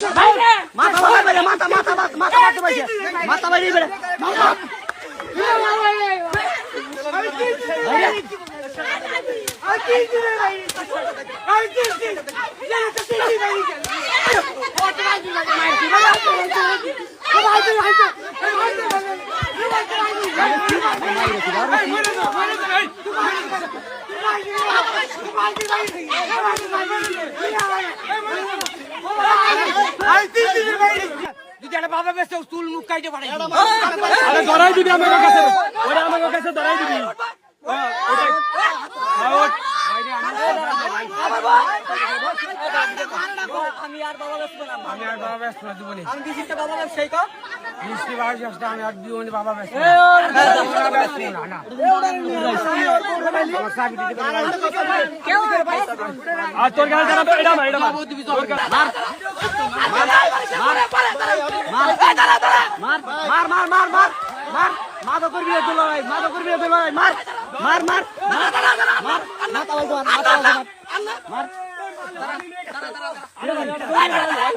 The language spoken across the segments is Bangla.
মাথা বাইরে মাথা মাথা মাথা মারতে পারছে মাথা বাইরে বেড়ে যদি একটা বাবা বেসে চুল মুখ কাইতে পারে ধরাই দিবি আমার কাছে ওরা আমার কাছে ধরাই দিবি আমি আর বাবা বেসবো না আমি আর বাবা বেসবো না জীবনে আমি বিশিষ্ট বাবা ব্যবসায়ী কো মিষ্টি বাবা বেসতে আমি আর জীবনে বাবা বেসবো না আমার চাবি দিতে পারে আর তোর গাল জানা তো এটা মার এটা মার মার মার মার মার মার মার মাদো করবি না দুলাই মাদো করবি না দুলাই মার মার মার মার মার মাথা বল মার মাথা বল মার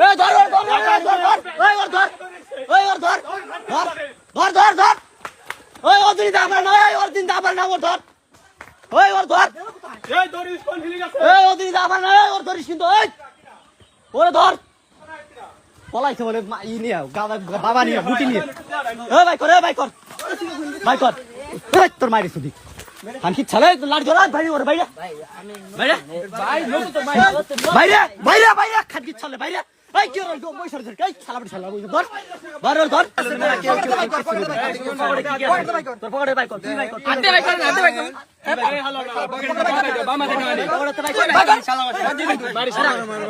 এই ধর ধর ধর ওই ওর ধর ধর ধর ধর ধর ওই ওদিন দাবার না ওই ওদিন দাবার না ওর ধর ওই ওর ধর এই দড়ি কোন ফিলি গেছে এই ওদিন দাবার না ওর ধরিস কিন্তু ওই ওরে ধর পলাইছে বলে ই নিয়ে বাবা নিয়ে গুটি নিয়ে এই ভাই কর ভাই কর এই তোর মাইরে সুদি আমি কি ছালে লাড় জলা ভাই ওরে বাইরে বাইরে ভাই লোক তো ভাই বাইরে বাইরে বাইরে খাদি ছালে বাইরে এই কি রইল মই সর সর এই ছালা ছালা কই ধর ধর ধর তোর পকেটে ভাই কর তুই ভাই কর আতে ভাই কর আতে ভাই কর বামা দেখো আনি পকেটে ভাই কর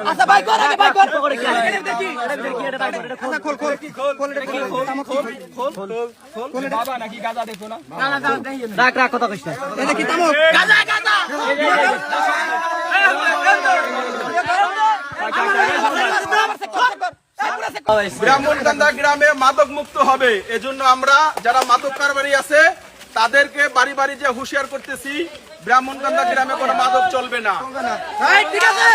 আচ্ছা ভাই কর আগে ভাই কর পকেটে কি দেখি এটা ভাই কর এটা খোল খোল বাবা নাকি গাজা দেখো না রাখ রাখ কথা কইছ না এটা কি তামো গাজা গাজা ব্রাহ্মণকান্দা গ্রামে মাদক মুক্ত হবে এজন্য আমরা যারা মাদক কারবারি আছে তাদেরকে বাড়ি বাড়ি যে হুঁশিয়ার করতেছি ব্রাহ্মণকান্দা গ্রামে কোনো মাদক চলবে না ঠিক আছে